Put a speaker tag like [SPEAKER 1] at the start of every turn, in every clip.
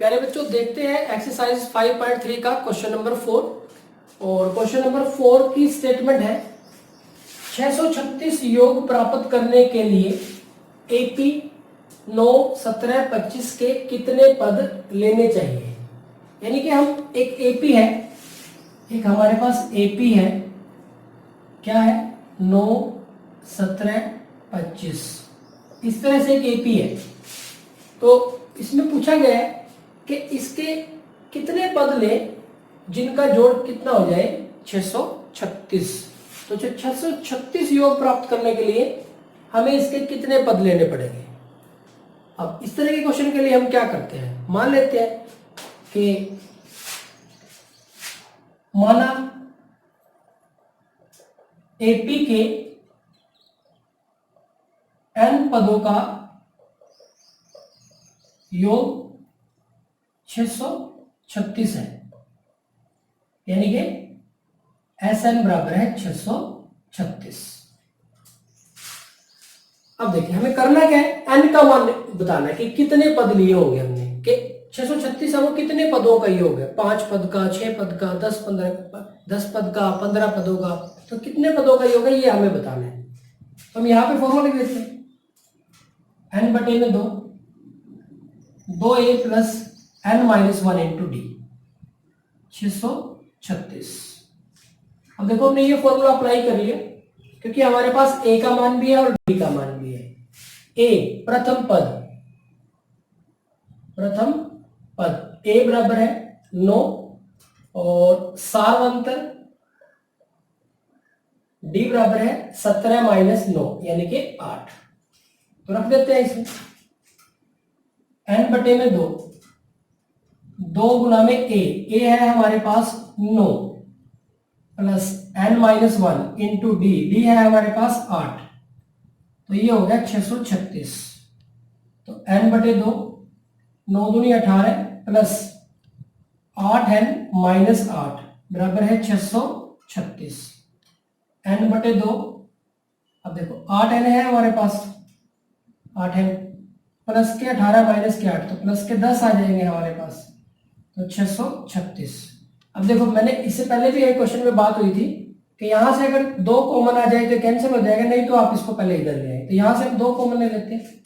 [SPEAKER 1] प्यारे बच्चों, देखते हैं एक्सरसाइज 5.3 का क्वेश्चन नंबर 4। और क्वेश्चन नंबर 4 की स्टेटमेंट है 636 योग प्राप्त करने के लिए एपी 9, 17, 25 के कितने पद लेने चाहिए। यानी कि हम एक एपी है, एक हमारे पास एपी है, क्या है 9, 17, 25, इस तरह से एक एपी है। तो इसमें पूछा गया है कि इसके कितने पद लें जिनका जोड़ कितना हो जाए 636। तो 636 योग प्राप्त करने के लिए हमें इसके कितने पद लेने पड़ेंगे। अब इस तरह के क्वेश्चन के लिए हम क्या करते हैं, मान लेते हैं कि माना एपी के n पदों का योग 636 है, यानी कि Sn बराबर है 636। अब देखिए हमें करना क्या है, n का मान बताना है कि कितने पद लिए होंगे हमने, कि 636 है वो कितने पदों का योग है, 5 पद का, 6 पद का, 10 पद का, 15 पदों का, तो कितने पदों का योग है ये हमें बताना है। तो हम यहाँ पे फॉर्मूला लिख देते हैं n बटे में 2a plus n-1 into D 636। अब देखो हमने ये फॉर्मूला अप्लाई कर लिया क्योंकि हमारे पास a का मान भी है और d का मान भी है। a प्रथम पद a बराबर है 9 और सार्वंतर d बराबर है 17 माइनस 9 यानी कि 8। तो रख देते हैं इसमें n बटे में 2 गुना में a है हमारे पास 9 प्लस n-1 इंटू डी है हमारे पास 8, तो ये हो गया 636। तो n बटे 2, 9 दूनी 18 प्लस 8n-8 बराबर है 636। n बटे 2, अब देखो 8n है हमारे पास, 8n प्लस के 18 माइनस के 8, तो प्लस के 10 आ जाएंगे हमारे पास, तो 636। अब देखो मैंने इससे पहले भी एक क्वेश्चन में बात हुई थी कि यहां से अगर 2 कॉमन आ जाए तो कैंसिल हो जाएगा, नहीं तो आप इसको पहले इधर ले आए, तो यहां से हम 2 कॉमन ले लेते हैं,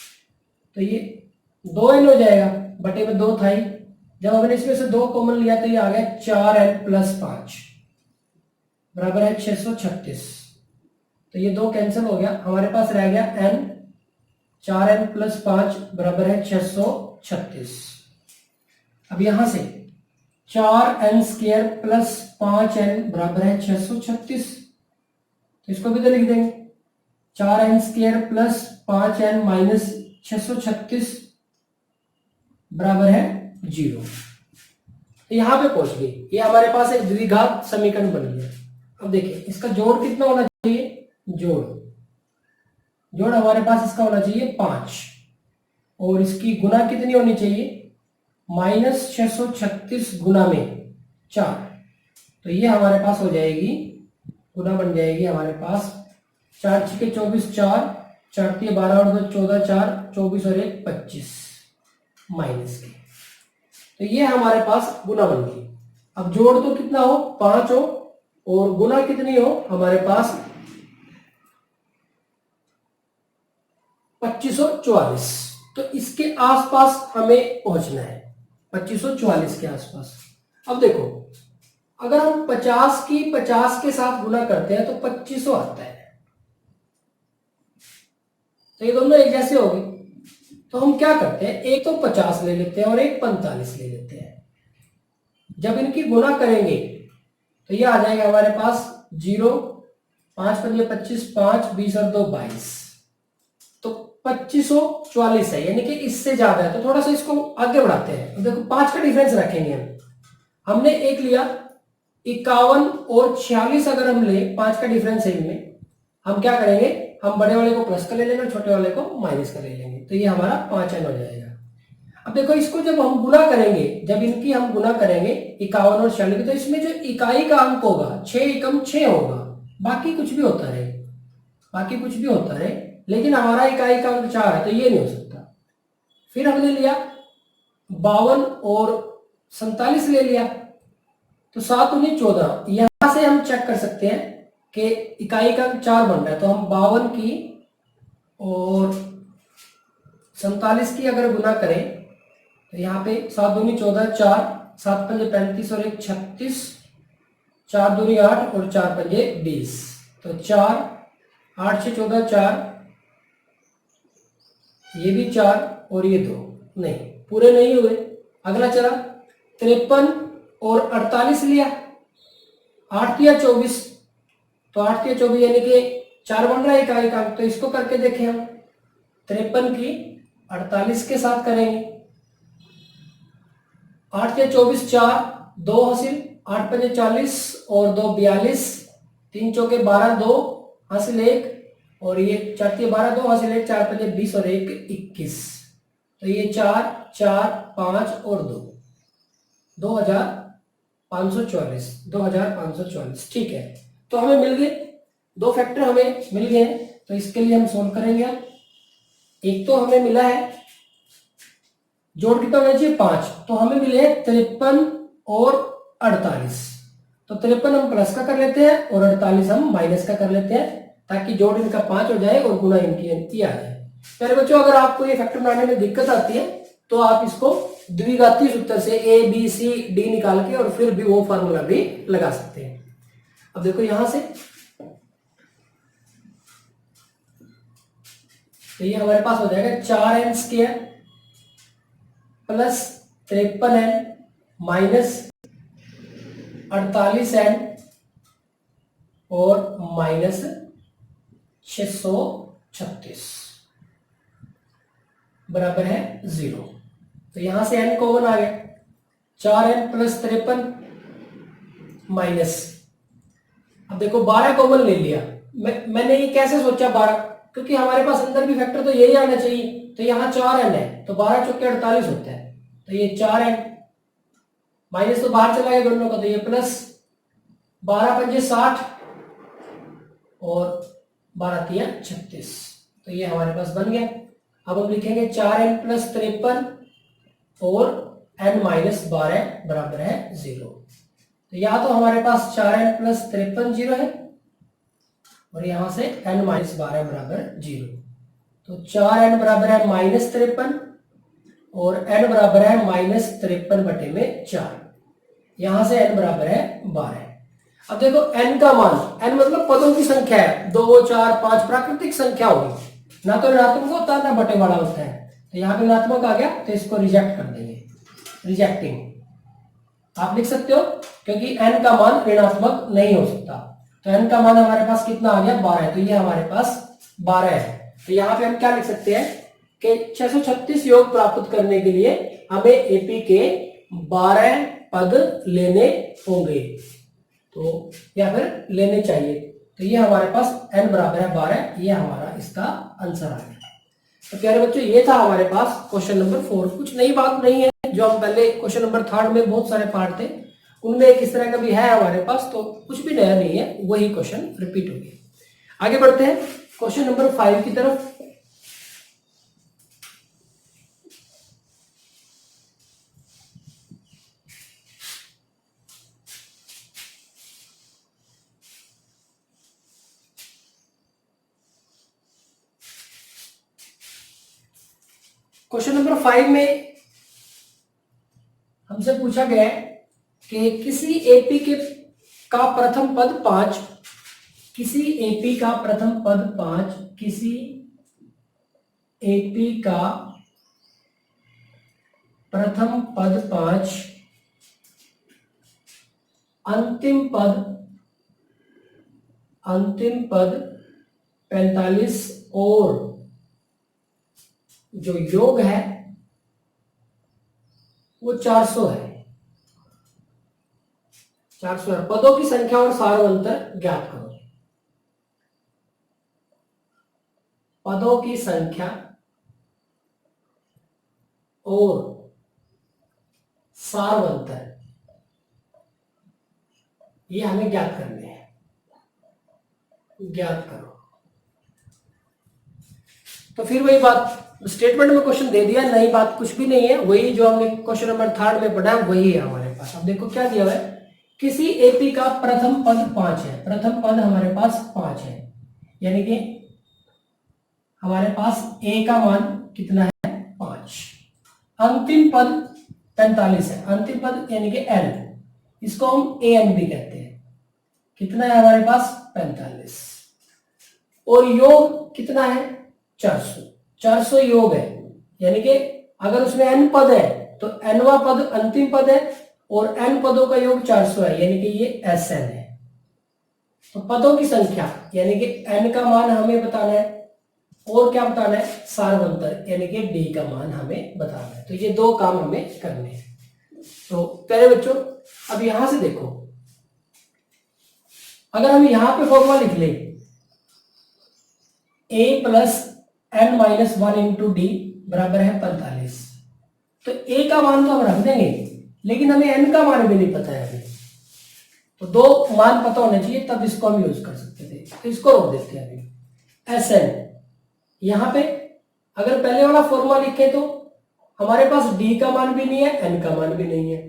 [SPEAKER 1] तो ये 2n हो जाएगा, बटे में 2 था ही, जब हमने इसमें से 2 कॉमन लिया तो ये आ गया 4n प्लस 5 बराबर है 636। तो ये 2 कैंसिल हो गया, हमारे पास रह गया n, 4n प्लस 5 बराबर है 636। अब यहां से 4n स्क्वायर प्लस 5n बराबर है 636, तो इसको भी तो लिख देंगे 4n square plus 5n minus 636 बराबर है 0। तो यहां पे पहुंच गए, ये हमारे पास एक द्विघात समीकरण बन गया। अब देखिए इसका जोड़ कितना होना चाहिए, जोड़ हमारे पास इसका होना चाहिए 5 और इसकी गुना कितनी होनी चाहिए, माइनस 636 गुना में 4, तो ये हमारे पास हो जाएगी, गुना बन जाएगी हमारे पास 4 6 24, 4 12 और 2 14, 4 24 और 1 25 माइनस के, तो ये हमारे पास गुना बन गई। अब जोड़ तो कितना हो 5 हो और गुना कितनी हो हमारे पास 2544, तो इसके आसपास हमें पहुंचना है, 2544 के आसपास। अब देखो अगर हम 50 की 50 के साथ गुना करते हैं तो 2500 आता है, तो ये दोनों एक जैसे हो गए। तो हम क्या करते हैं, एक तो 50 ले लेते हैं और एक 45 ले लेते हैं, जब इनकी गुना करेंगे तो ये आ जाएगा हमारे पास 0, 5 पंजे 25, 5 20 और 2 22, तो 2544 है, यानी कि इससे ज्यादा है। तो थोड़ा सा इसको आगे बढ़ाते हैं, तो देखो 5 का डिफरेंस रखेंगे हमने एक लिया 51 और 46, अगर हम ले 5 का डिफरेंस है इनमें, हम क्या करेंगे, हम बड़े वाले को प्लस का ले लेंगे, छोटे वाले को माइनस का ले लेंगे, तो ये हमारा 5n हो जाएगा। अब देखो इसको जब हम गुना करेंगे, जब इनकी हम गुना करेंगे 51 और 46, तो इसमें जो इकाई का अंक होगा 6 एकम 6 होगा, बाकी कुछ भी होता रहे, लेकिन हमारा इकाई का अंक 4 है, तो ये नहीं हो सकता। फिर हमने लिया 52 और 47 ले लिया तो 7 दूनी 14। यहां से हम चेक कर सकते हैं कि इकाई का 4 बन रहा है, तो हम 52 की और 47 की अगर गुना करें तो यहाँ पे 7 दूनी 14, 4 7 पंजे 35 और 1 36, 4 दूनी 8 और 4 पंजे 20, तो 4 8 से 14 4, ये भी 4 और ये 2 नहीं पूरे नहीं हुए। अगला चला 53 और 48 लिया, 8 या 24, तो 8 या 24 यानी कि 4 बन रहा है इकाई का, तो इसको करके देखें हम 53 की 48 के साथ करेंगे। 8 या 24 4, 2 हासिल, 8 पंजे 40 और 2 42, 3 चौके 12, 2 हासिल 1 और ये 4 12, 2 हासिल 1, 4 पंजे 20 और 1 21, तो ये 4 4 5 और 2 2544, 2544। ठीक है, तो हमें मिल गए दो फैक्टर हमें मिल गए हैं, तो इसके लिए हम सोल्व करेंगे। एक तो हमें मिला है जोड़ कितना होना चाहिए 5, तो हमें मिले हैं 53 और 48, तो 53 हम प्लस का कर लेते हैं और 48 हम माइनस का कर लेते हैं ताकि जोड़ इनका 5 हो जाए और गुना इनकी आ जाए। प्यारे बच्चों, अगर आपको ये फैक्टर बनाने में दिक्कत आती है तो आप इसको द्विघातीय सूत्र से ए बी सी डी निकाल के और फिर भी वो फार्मूला भी लगा सकते हैं। अब देखो यहां से तो ये हमारे पास हो जाएगा 4n square plus 53n minus 48n और माइनस 636 बराबर है 0। तो यहां से n कॉमन आ गया, 4n प्लस 53 माइनस, अब देखो 12 कॉमन ले लिया। मैंने ये कैसे सोचा 12, क्योंकि हमारे पास अंदर भी फैक्टर तो यही आना चाहिए, तो यहाँ 4n है तो 12 चौके 48 होता है, तो ये 4n माइनस तो बाहर चला गया दोनों का, तो ये प्लस 12 पंजे 60 और 12 तिया 36, तो ये हमारे पास बन गया। अब हम लिखेंगे 4n प्लस 53 और n माइनस 12 बराबर है 0। तो या तो हमारे पास 4n प्लस 53 0 है और यहां से n माइनस 12 बराबर 0, तो 4n बराबर है माइनस 53 और n बराबर है माइनस 53 बटे में 4, यहां से n बराबर है 12। अब देखो n का मान, n मतलब पदों की संख्या है, 2 4 5 प्राकृतिक संख्या होगी, ना तो ऋणात्मक होता है ना बटे वाला होता है, तो यहाँ पे ऋणात्मक आ गया तो इसको रिजेक्ट कर देंगे, रिजेक्टिंग आप लिख सकते हो, क्योंकि n का मान ऋणात्मक नहीं हो सकता। तो n का मान हमारे पास कितना आ गया 12, तो ये हमारे पास 12 है। तो यहाँ पे हम क्या लिख सकते हैं कि 636 योग प्राप्त करने के लिए हमें एपी के 12 पद लेने होंगे, तो या फिर लेने चाहिए, तो ये हमारे पास n बराबर है 12, ये हमारा इसका आंसर आ गया। तो प्यारे बच्चों, ये था हमारे पास क्वेश्चन नंबर 4। कुछ नई बात नहीं है, जो हम पहले क्वेश्चन नंबर 3 में बहुत सारे पार्ट थे उनमें एक इस तरह का भी है हमारे पास, तो कुछ भी नया नहीं है, वही क्वेश्चन रिपीट हो गया। आगे बढ़ते हैं क्वेश्चन नंबर 5 की तरफ। क्वेश्चन नंबर 5 में हमसे पूछा गया है कि किसी एपी का प्रथम पद 5, किसी एपी का प्रथम पद 5, किसी एपी का प्रथम पद 5, अंतिम पद 45 और जो योग है वो 400 है। 400 है। पदों की संख्या और सारवंतर ज्ञात करो। पदों की संख्या और सारवंतर ये हमें ज्ञात करने हैं, ज्ञात करो। तो फिर वही बात, स्टेटमेंट में क्वेश्चन दे दिया, नई बात कुछ भी नहीं है, वही जो हमने क्वेश्चन नंबर 3 में पढ़ा है वही है हमारे पास। अब देखो क्या दिया हुआ है, किसी एपी का प्रथम पद 5 है, प्रथम पद हमारे पास 5 है, यानी कि हमारे पास ए का मान कितना है 5, अंतिम पद 45 है, अंतिम पद यानी कि एल, इसको हम ए एन बी कहते हैं, कितना है हमारे पास 45, और योग कितना है 400, 400 योग है, यानी कि अगर उसमें n पद है तो nवा पद अंतिम पद है और n पदों का योग 400 है, यानी कि ये Sn है। तो पदों की संख्या यानी कि n का मान हमें बताना है और क्या बताना है, सार्वंतर यानी कि d का मान हमें बताना है। तो ये दो काम हमें करने हैं। तो प्यारे बच्चों अब यहां से देखो, अगर हम यहां पे फॉर्मूला लिख ले a plus n minus 1 into D बराबर है 45, तो a का मान तो हम रख देंगे, लेकिन हमें n का मान भी नहीं पता है अभी, तो दो मान पता होने चाहिए तब इसको हम यूज कर सकते थे। तो इसको रोक देते हैं अभी। Sn यहां पे अगर पहले वाला फॉर्मूला लिखे तो हमारे पास d का मान भी नहीं है, n का मान भी नहीं है,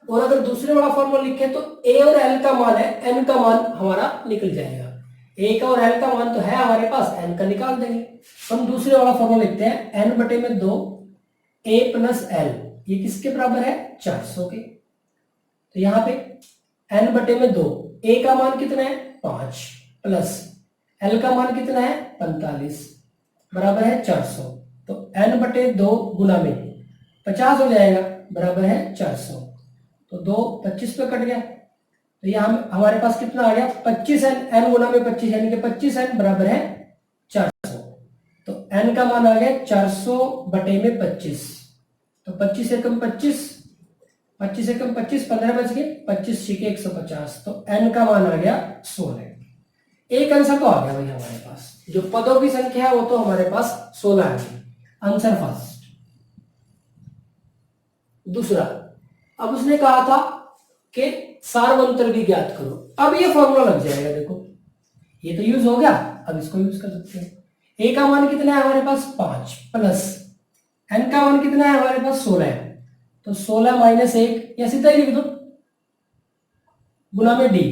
[SPEAKER 1] और अगर दूसरे वाला फॉर्मूला लिखे तो a और l का मान है, n का मान हमारा निकल जाएगा। a का और l का मान तो है हमारे पास, n का निकाल देंगे। तो हम दूसरे वाला फॉर्मूला लिखते हैं n बटे में 2 a प्लस l, ये किसके बराबर है 400 के। तो यहाँ पे n बटे में 2, a का मान कितना है 5 प्लस l का मान कितना है 45 बराबर है 400, तो n बटे 2 गुना में 50 हो जाएगा बराबर है 400, तो 2 25 पे कट गया, तो यहाँ हमारे पास कितना आ गया 25n, n गुना में 25 यानी कि 25n बराबर है 400, तो n का मान आ गया 400 बटे में 25, तो 25 एकम 25, 25 एकम 25, 15 बच गए, 25 छिके 150, तो n का मान आ गया 16। एक आंसर तो आ गया भाई हमारे पास, जो पदों की संख्या है वो तो हमारे पास 16 आ गई, आंसर फर्स्ट। दूसरा, अब उसने कहा था कि सार्वंतर भी ज्ञात करो, अब ये फॉर्मूला लग जाएगा, देखो ये तो यूज हो गया, अब इसको यूज कर सकते हैं। a का मान कितना है हमारे पास 5 प्लस n का मान कितना है हमारे पास 16 है, तो 16 माइनस 1 या सीधा ही लिख दो गुना में d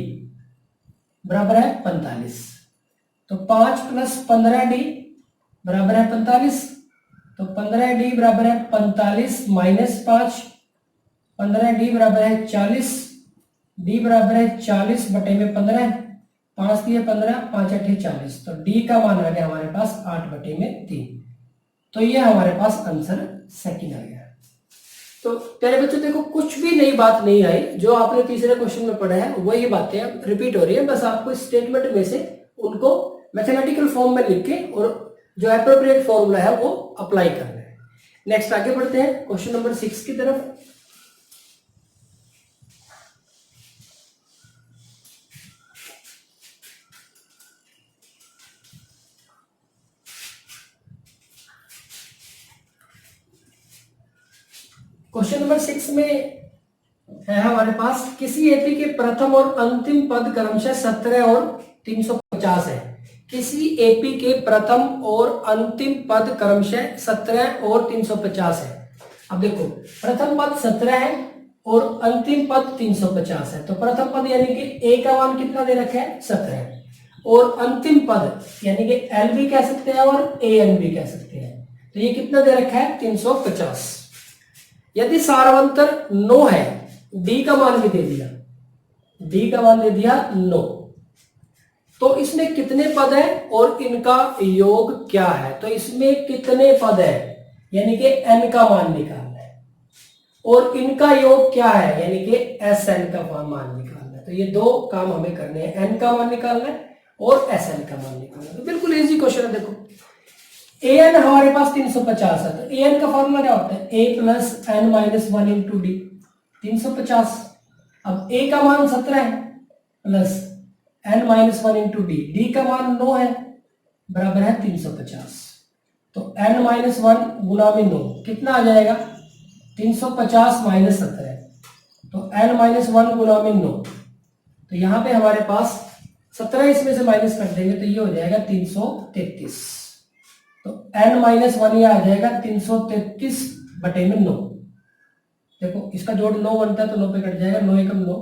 [SPEAKER 1] बराबर है 45, तो 5 प्लस 15d बराबर है 45, तो 15d बराबर है 45 माइनस 5, 15d बराबर है 40, d बराबर है 40 बटे में 15, 5 दिए 15, 5 8 40, तो d का मान आ गया हमारे पास 8 बटे में 3, तो ये हमारे पास आंसर सेकंड आ गया। तो प्यारे बच्चों देखो कुछ भी नई बात नहीं आई, जो आपने तीसरे क्वेश्चन में पढ़ा है वही बातें रिपीट हो रही है, बस आपको स्टेटमेंट में से उनको मैथमेटिकल फॉर्म में लिख के और जो एप्रोप्रिएट फॉर्मूला है वो अप्लाई करना है। नेक्स्ट आगे बढ़ते हैं क्वेश्चन नंबर 6 की तरफ। क्वेश्चन नंबर 6 में है हमारे पास, किसी एपी के प्रथम और अंतिम पद क्रमशः 17 और 350 है, किसी एपी के प्रथम और अंतिम पद क्रमशः 17 और 350 है। अब देखो प्रथम पद 17 है और अंतिम पद 350 है, तो प्रथम पद यानी कि a का मान कितना दे रखा है 17, और अंतिम पद यानी कि l भी कह सकते हैं और an भी कह सकते हैं, तो ये कितना दे रखा है 350। यदि सार्वंतर 9 है, d का मान भी दे दिया, d का मान दे दिया 9, तो इसमें कितने पद है और इनका योग क्या है, तो इसमें कितने पद है यानी कि n का मान निकालना है, और इनका योग क्या है यानी कि Sn का मान निकालना है। तो ये दो काम हमें करने हैं, n का मान निकालना है और Sn का मान निकालना है। तो बिल्कुल इजी क्वेश्चन है। देखो an हमारे पास 350 है, तो an का फॉर्मूला क्या होता है a plus n minus 1 into D 350। अब a का मान 17 है plus n minus 1 into D, D का मान 9 है बराबर है 350, तो n माइनस 1 गुना में 9 कितना आ जाएगा 350 माइनस 17, तो n माइनस 1 गुना में 9, तो यहाँ पे हमारे पास 17 इसमें से माइनस कर देंगे तो ये हो जाएगा 333। तो n माइनस 1 ये आ जाएगा 333/9। देखो इसका जोड़ 9 बनता है तो 9 पे कट जाएगा, 9 एकम 9,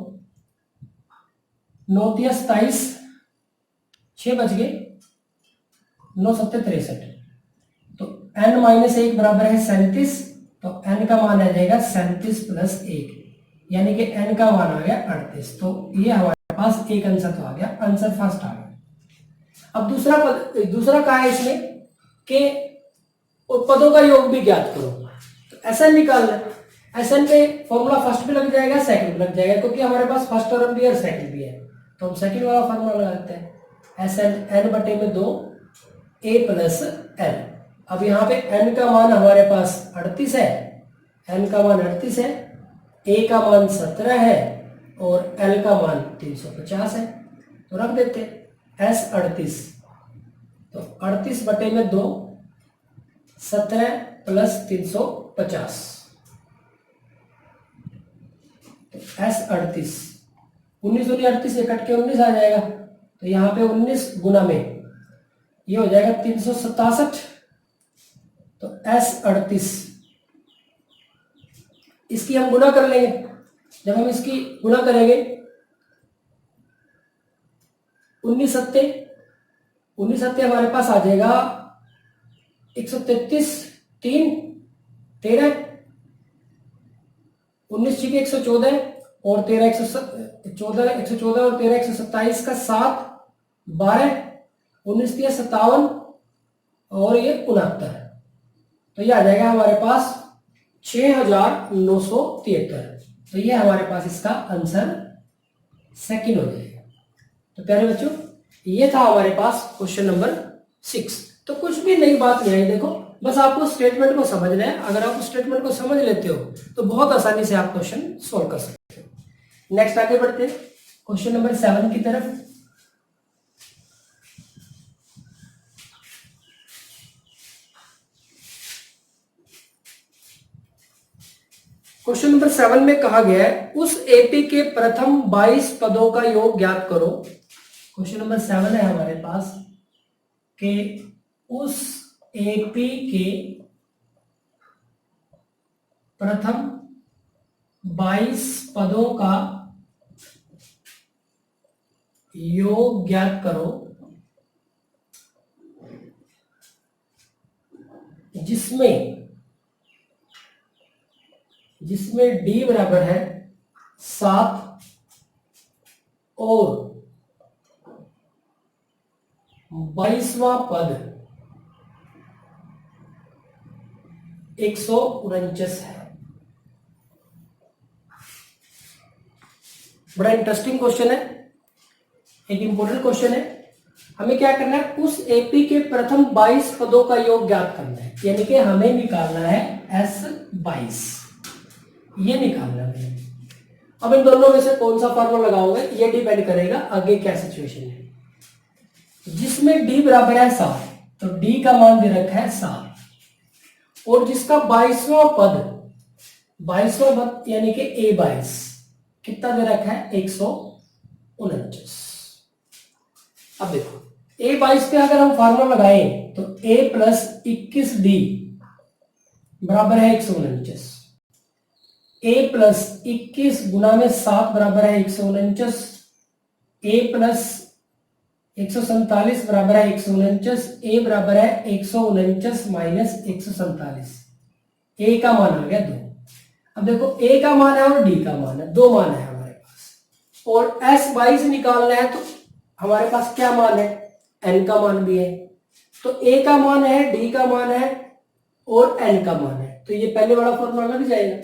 [SPEAKER 1] 9 तिया 27, 6 बच गए, 9 सत्ते 63। तो n माइनस 1 बराबर है 37, तो n का मान आ जाएगा 37 प्लस 1, यानी कि n का मान आ गया 38। तो ये हमारे पास एक आंसर तो आ गया, आंसर फर्स्ट आ गया। अब दूसरा कहा है इसमें कि पदों का योग भी ज्ञात करो। तो SN निकालना है, SN पे फॉर्मूला फर्स्ट भी लग जाएगा, सेकंड भी लग जाएगा, क्योंकि हमारे पास फर्स्ट टर्म भी है और सेकंड भी है। तो हम सेकंड वाला फॉर्मूला लगाते हैं, SN n/2 a plus l। अब यहाँ पे n का मान हमारे पास 38 है, n का मान 38 है, a का मान 17 है और l का मान 350 है। तो रख देते हैं S 38, तो 38/2 17 प्लस 350, तो S 38, 19 और 38 से कट के 19 आ जाएगा। तो यहाँ पे 19 गुना में ये हो जाएगा 367। तो S 38, इसकी हम गुना कर लेंगे। जब हम इसकी गुना करेंगे 19 सत्ते हमारे पास आ जाएगा 133, 3 13, 19 छिके 114 और 13 114 और 13 127 का 7 12, 19 दिया 57 और ये 69। तो ये आ जाएगा हमारे पास 6973। तो ये हमारे पास इसका आंसर सेकंड हो जाएगा। तो प्यारे बच्चों, ये था हमारे पास क्वेश्चन नंबर 6। तो कुछ भी नई बात नहीं आई, देखो बस आपको स्टेटमेंट को समझना है। अगर आप स्टेटमेंट को समझ लेते हो तो बहुत आसानी से आप क्वेश्चन सोल्व कर सकते हो। नेक्स्ट आगे बढ़ते हैं क्वेश्चन नंबर 7 की तरफ। क्वेश्चन नंबर 7 में कहा गया है उस एपी के प्रथम 22 पदों का योग ज्ञात करो। क्वेश्चन नंबर 7 है हमारे पास कि उस एपी के प्रथम 22 पदों का योग ज्ञात करो जिसमें d बराबर है 7 और 22वां पद 149 है। बड़ा इंटरेस्टिंग क्वेश्चन है, एक इंपॉर्टेंट क्वेश्चन है। हमें क्या करना है, उस एपी के प्रथम 22 पदों का योग ज्ञात करना है, यानी कि हमें निकालना है S22, ये निकालना है। अब इन दोनों में से कौन सा फॉर्मूला लगाओगे ये डिपेंड करेगा आगे क्या सिचुएशन है। जिसमें d बराबर है 7, तो d का मान दे रखा है 7 और जिसका 22वां पद यानी कि A22 कितना दे रखा है 149। अब देखो A22 पे अगर हम फार्मूला लगाएं तो A प्लस 21D बराबर है 149, A प्लस 21 गुना में 7 बराबर है 149, A प्लस 147 बराबर है 149, A बराबर है 149 माइनस 147, A का मान आ गया 2। अब देखो A का मान है और D का मान है, 2 मान है हमारे पास, और S22 निकालना है तो हमारे पास क्या मान है, N का मान भी है। तो A का मान है, D का मान है और N का मान है, तो ये पहले वाला फॉर्मूला लग जाएगा,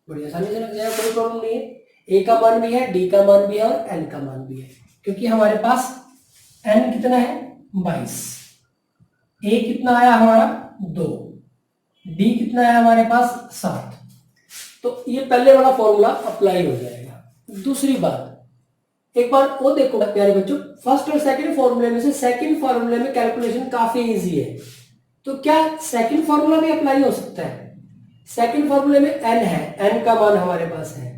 [SPEAKER 1] बड़ी आसानी से लग जाएगा, कोई प्रॉब्लम नहीं है। A का मान भी है, D का मान भी है और N का मान भी है, क्योंकि हमारे पास N कितना है 22, A कितना आया हमारा 2, D कितना है हमारे पास 7, तो ये पहले वाला फॉर्मूला अप्लाई हो जाएगा। दूसरी बात, एक बार वो देखो प्यारे बच्चों, फर्स्ट और सेकंड फॉर्मूले में से सेकंड फॉर्मूले में कैलकुलेशन काफी इजी है, तो क्या सेकंड फॉर्मूला भी अप्लाई हो सकता है। सेकंड फॉर्मूले में n है, n का मान हमारे पास है,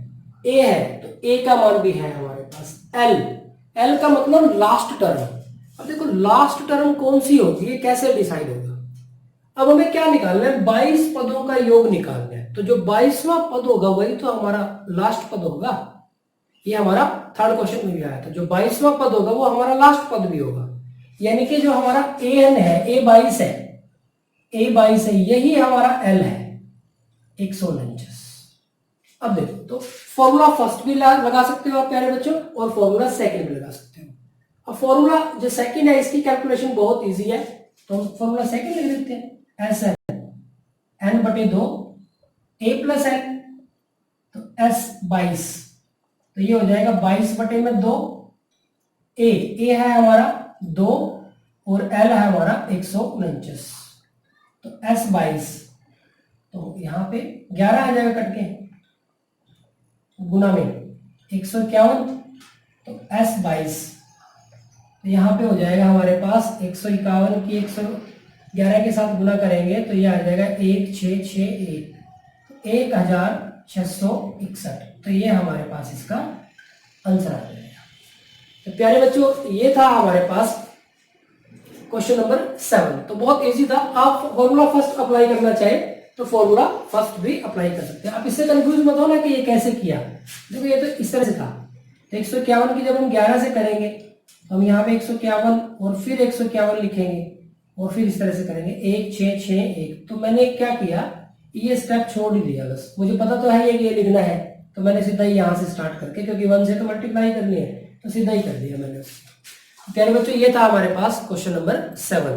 [SPEAKER 1] a है तो a का मान भी है हमारे पास, l का मतलब लास्ट टर्म। अब देखो लास्ट टर्म कौन सी होगी, ये कैसे डिसाइड होगा, अब हमें क्या निकालना है, 22 पदों का योग निकालना है। तो जो 22वां पद होगा वही तो हमारा लास्ट पद होगा। ये हमारा थर्ड क्वेश्चन में भी आया था, जो 22वां पद होगा वो हमारा लास्ट पद भी होगा। यानी कि जो हमारा an है, a22 है, a22 है, यही हमारा l है 149। अब देखो, तो फॉर्मूला फर्स्ट भी लगा सकते हो आप प्यारे बच्चों, और फॉर्मूला सेकंड भी लगा सकते हो। अब फॉर्मूला जो सेकंड है इसकी कैलकुलेशन बहुत इजी है, तो हम फॉर्मूला सेकंड लिख देते हैं। एस n बटे 2 a प्लस n, तो s22, तो ये हो जाएगा 22 बटे में 2, a है हमारा 2 और l है हमारा 149, तो s22, तो यहां पे 11 आ जाएगा कट के, गुना में 151, तो s22, तो यहाँ पे हो जाएगा हमारे पास 151 की 111 के साथ गुना करेंगे तो ये आ जाएगा 1661, 1661, तो ये हमारे पास इसका आंसर आ जाएगा। तो प्यारे बच्चों, ये था हमारे पास क्वेश्चन नंबर 7। तो बहुत इजी था। आप फॉर्मूला फर्स्ट अप्लाई करना चाहे तो फॉर्मूला फर्स्ट भी अप्लाई कर सकते हैं। आप इससे कंफ्यूज मत हो ना कि ये कैसे किया। देखो ये तो इस तरह से था, तो 151 की जब हम 11 से करेंगे तो हम यहाँ पे 151 और फिर 151 लिखेंगे और फिर इस तरह से करेंगे 1661। तो मैंने क्या किया, ये स्टेप छोड़ ही दिया, बस मुझे पता तो है ये लिखना है, तो मैंने सीधा ही यहाँ से स्टार्ट करके, क्योंकि 1 से तो मल्टीप्लाई करनी है, तो सीधा ही कर दिया मैंने। प्यारे बच्चों, ये था हमारे पास क्वेश्चन नंबर 7।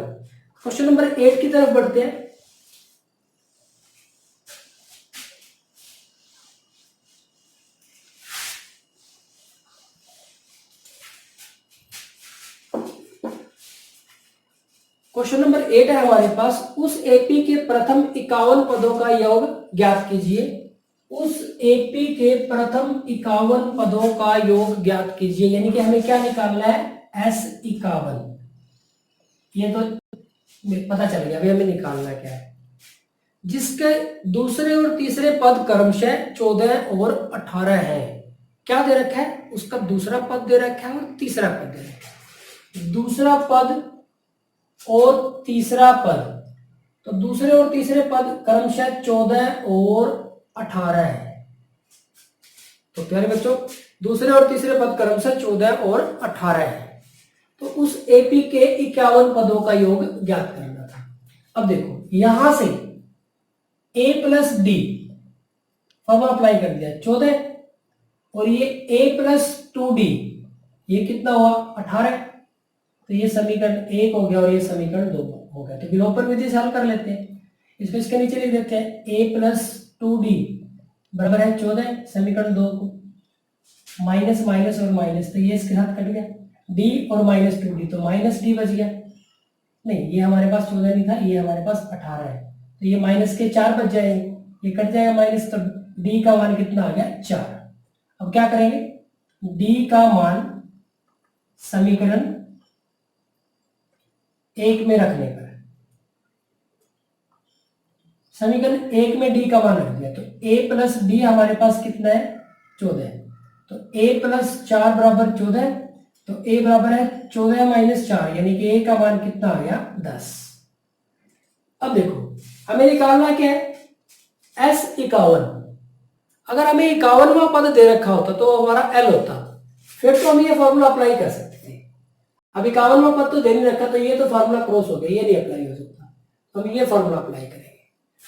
[SPEAKER 1] क्वेश्चन नंबर 8 की तरफ बढ़ते हैं। क्वेश्चन नंबर 8 है हमारे पास, उस एपी के प्रथम 51 पदों का योग ज्ञात कीजिए। उस एपी के प्रथम 51 पदों का योग ज्ञात कीजिए, यानी कि हमें क्या निकालना है, S51। ये तो पता चल गया, अभी हमें निकालना क्या है। जिसके दूसरे और तीसरे पद क्रमशः 14 और 18 है। क्या दे रखा है, उसका दूसरा पद दे रखा है और तीसरा पद दे रखा है। दूसरा पद और तीसरा पद, तो दूसरे और तीसरे पद क्रमशः 14 और 18 है। तो प्यारे बच्चों, दूसरे और तीसरे पद क्रमशः 14 और 18 है। तो उस एपी के 51 पदों का योग ज्ञात करना था। अब देखो, यहां से a plus D formula apply कर दिया 14, और ये a प्लस 2d, ये कितना हुआ 18, तो ये समीकरण 1 हो गया और ये समीकरण 2 हो गया। तो विलोपन विधि से हल कर लेते हैं। इसको इसके नीचे लिख देते हैं, a प्लस 2d बराबर है 14, समीकरण 2 को माइनस माइनस और माइनस, तो ये इसके साथ कट गया, d और माइनस 2d, तो माइनस d बच गया। नहीं, ये हमारे पास 14 नहीं था, ये हमारे पास 18 है, तो ये माइनस के 4 बच जाएंगे, ये कट जाएगा माइनस, तो d का मान कितना आ गया 4। अब क्या करेंगे, d का मान समीकरण 1 में रखने पर, समीकरण 1 में d का मान रख दिया, तो a प्लस डी हमारे पास कितना है 14, तो a प्लस 4 बराबर 14, तो a बराबर है 14 माइनस 4, यानी कि a का मान कितना आ गया 10। अब देखो, हमें निकालना क्या है, S51। अगर हमें 51वां पद दे रखा होता तो हमारा L होता, फिर तो हम ये फॉर्मूला अप्लाई कर सकते थे। अब 51वां पद तो दे नहीं रखा, तो ये तो फॉर्मूला क्रॉस हो गया, ये नहीं अप्लाई हो सकता, तो हम ये फॉर्मूला अप्लाई करेंगे।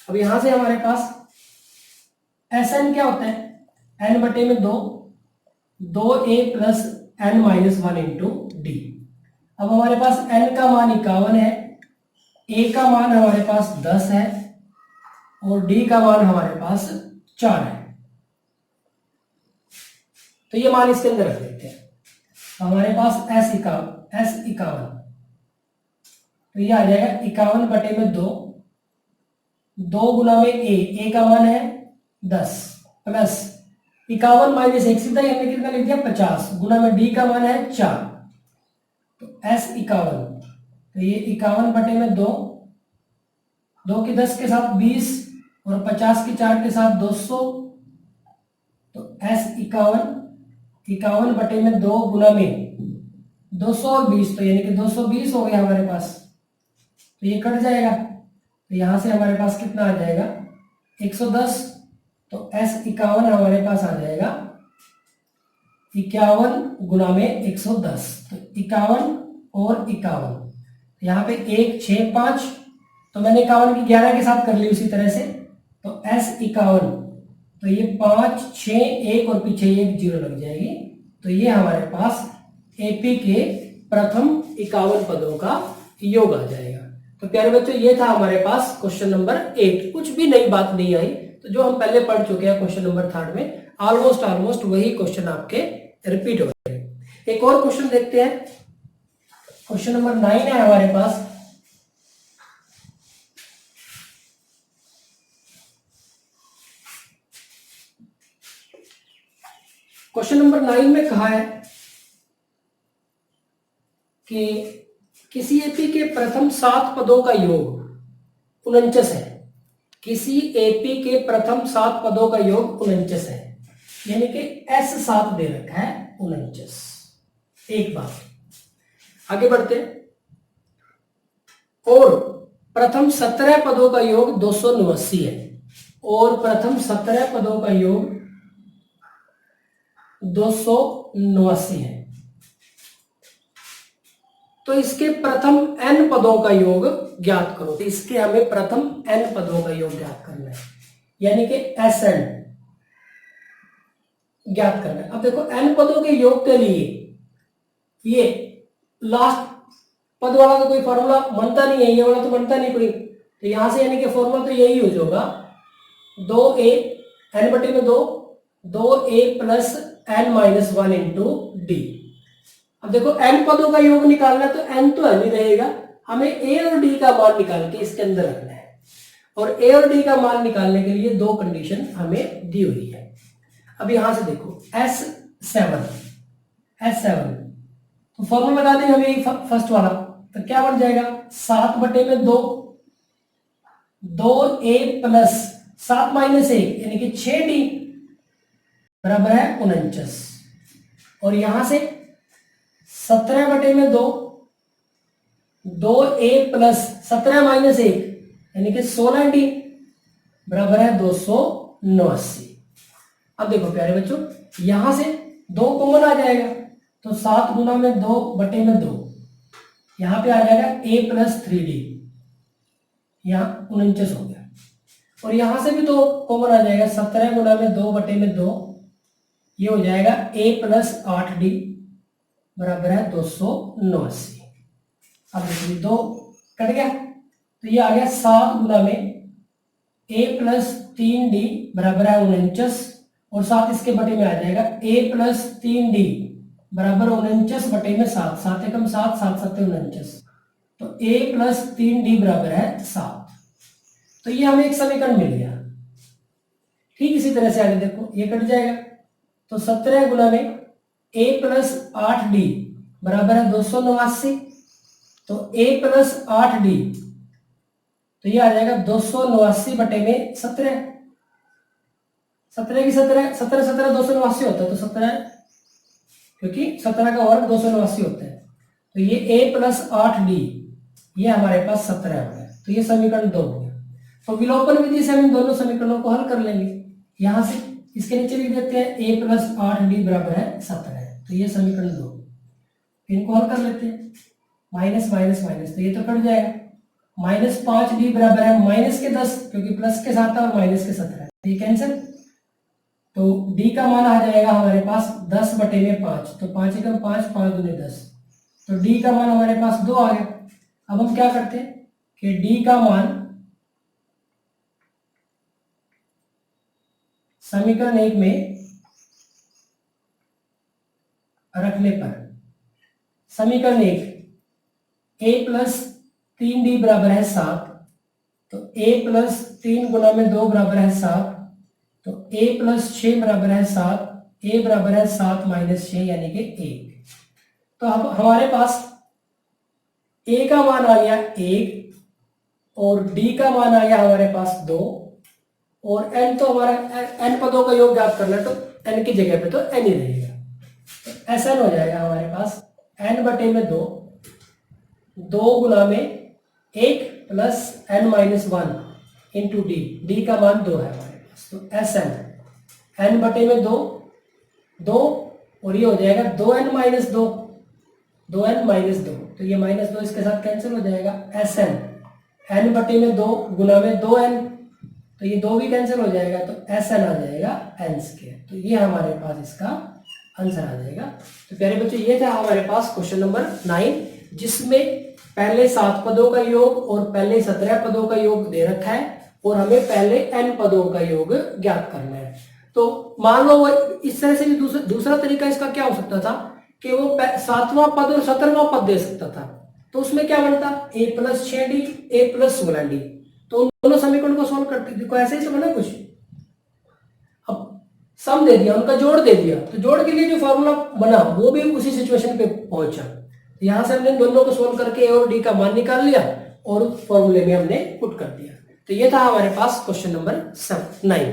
[SPEAKER 1] अब यहां से हमारे पास Sn क्या होता है, n बटे में 2a plus n minus 1 into D. अब हमारे पास n का मान 51 है, a का मान हमारे पास 10 है और d का मान हमारे पास 4 है। तो ये मान इसके अंदर रख देते हैं। तो हमारे पास S51, तो ये आ जाएगा 51 बटे में 2 गुना में a का मान है 10 प्लस 51 माइनस 1, सीधा ही हमने कितना लिख दिया 50, गुना में d का मान है 4, तो S51, तो ये 51 बटे में 2 की 10 के साथ 20 और 50 की 4 के साथ 200, तो S51 बटे में 2 गुना में 200 और 20, तो यानी कि 220 हो गया हमारे पास, तो ये कट जाएगा, तो यहां से हमारे पास कितना आ जाएगा 110, तो S 51 हमारे पास आ जाएगा 51 गुना में 110, तो 51 और 51, यहाँ पे 1 6 5, तो मैंने 51 की 11 के साथ कर ली उसी तरह से, तो S 51, तो ये 5 6 1 और पीछे 1 0 लग जाएगी, तो ये हमारे पास एपी के प्रथम 51 पदों का योग आ जाएगा। तो प्यारे बच्चों ये था हमारे पास क्वेश्चन नंबर 8, कुछ भी नई बात नहीं आई, तो जो हम पहले पढ़ चुके हैं क्वेश्चन नंबर 3 में ऑलमोस्ट वही क्वेश्चन आपके रिपीट हो रहे हैं। एक और क्वेश्चन देखते हैं, क्वेश्चन नंबर 9 है हमारे पास। क्वेश्चन नंबर 9 में कहा है कि किसी एपी के प्रथम 7 पदों का योग 49 है। किसी एपी के प्रथम 7 पदों का योग 49 है, यानी कि S7 दे रखा है 49। एक बात, आगे बढ़ते हैं। और प्रथम 17 पदों का योग 289 है, और प्रथम 17 पदों का योग 289 है, तो इसके प्रथम n पदों का योग ज्ञात करो। तो इसके हमें प्रथम n पदों का योग ज्ञात करना है, यानी कि Sn ज्ञात करना है। अब देखो n पदों के योग के लिए ये लास्ट पद वाला तो कोई फॉर्मूला बनता नहीं है, ये वाला तो बनता नहीं कोई, तो यहां से यानी कि फॉर्मूला तो यही यूज होगा 2a n बटे में 2a plus n minus 1 into D. अब देखो n पदों का योग निकालना है, तो n तो n ही रहेगा, हमें a और d का मान निकाल के इसके अंदर रखना है, और a और d का मान निकालने के लिए 2 कंडीशन हमें दी हुई है। अब यहां से देखो S7 तो फॉर्मूला लगा देंगे हमें फर्स्ट वाला, तो क्या बन जाएगा 7 बटे में 2a प्लस 7 माइनस 1 यानी कि 6d बराबर है 49, और यहां से 17 बटे में 2a प्लस 17 माइनस 1 यानी कि 16d बराबर है 289। अब देखो प्यारे बच्चों, यहां से 2 कॉमन आ जाएगा, तो 7 गुना में 2 बटे में 2, यहां पे आ जाएगा a प्लस 3d, यहां 49 हो गया, और यहां से भी 2 कॉमन आ जाएगा, 17 गुना में 2 बटे में 2, ये हो जाएगा a प्लस 8d बराबर है 289। अब देखिए 2 कट गया, तो ये आ गया 7 गुना में a प्लस 3d बराबर है 49, और 7 इसके बटे में आ जाएगा a प्लस 3d बराबर 49 बटे में 7, 7 एकम 7, 7 7 49, तो a प्लस 3d बराबर है 7। तो ये हमें एक समीकरण मिल गया। ठीक इसी तरह से आगे देखो, ये कट जाएगा, तो 17 गुना में a प्लस 8d बराबर है 289, तो a प्लस 8d, तो ये आ जाएगा 289 बटे में 17, 17 की 17 17 17 289 होता है, तो 17 क्योंकि 17 का वर्ग 289 होता है, तो ये a प्लस 8d ये हमारे पास 17 हो गया, तो ये समीकरण 2 हो गया। तो विलोपन विधि से हम इन दोनों समीकरणों को हल कर लेंगे। यहां से इसके नीचे लिख देते हैं a प्लस 8d बराबर है 17, तो ये समीकरण 2, इनको हल कर लेते हैं, माइनस माइनस माइनस, तो ये तो कट जाएगा, माइनस 5d बराबर है माइनस के 10, क्योंकि प्लस के साथ है और माइनस के 17 है, तो ये कैंसिल, तो d का मान आ जाएगा हमारे पास 10 बटे में 5, तो 5 एकम 5, 5 दूनी 10, तो d का मान हमारे पास 2 आ गया। अब हम क्या करते हैं कि d का मान समीकरण 1 में रखने पर, समीकरण 1 a प्लस 3d बराबर है 7, तो a प्लस 3 गुना में 2 बराबर है 7, तो a प्लस 6 बराबर है 7, a बराबर है 7 माइनस 6 यानी कि 1। तो अब हमारे पास a का मान आ गया 1, और d का मान आ गया हमारे पास 2, और n तो हमारा n पदों का योग ज्ञात करना है, तो n की जगह पे तो n ही रहेगा, तो ऐसा हो जाएगा हमारे पास n बटे में 2 गुना में 1 plus n minus one into D, D का मान 2 है हमारे पास, तो एस एन, n बटे में 2 और ये हो जाएगा 2n माइनस 2 माइनस 2, तो ये माइनस 2 इसके साथ कैंसिल हो जाएगा, एस एन, n बटे में 2 गुना में 2n, तो ये 2 भी कैंसिल हो जाएगा, तो एस एन आ जाएगा n स्क्वायर। तो ये हमारे पास इसका आंसर आ जाएगा। तो प्यारे बच्चों ये था हमारे पास क्वेश्चन नंबर 9, जिसमें पहले 7 पदों का योग और पहले 17 पदों का योग दे रखा है और हमें पहले n पदों का योग ज्ञात करना है। तो मान लो वो इस तरह से भी दूसरा तरीका इसका क्या हो सकता था कि वो 7वां पद और 17वां पद दे सकता था, तो उसमें क्या बनता, a plus 6d a plus 16d, तो उन दोनों समीकरण को सोल्व करते, देखो ऐसे ही तो बना कुछ, अब सम दे दिया, उनका जोड़ दे दिया, तो जोड़ के लिए जो फॉर्मूला बना वो भी उसी सिचुएशन पे पहुंचा। यहां से हमने दोनों को सोल्व करके a और d का मान निकाल लिया और उस फॉर्मूले में हमने पुट कर दिया। तो ये था हमारे पास क्वेश्चन नंबर 9।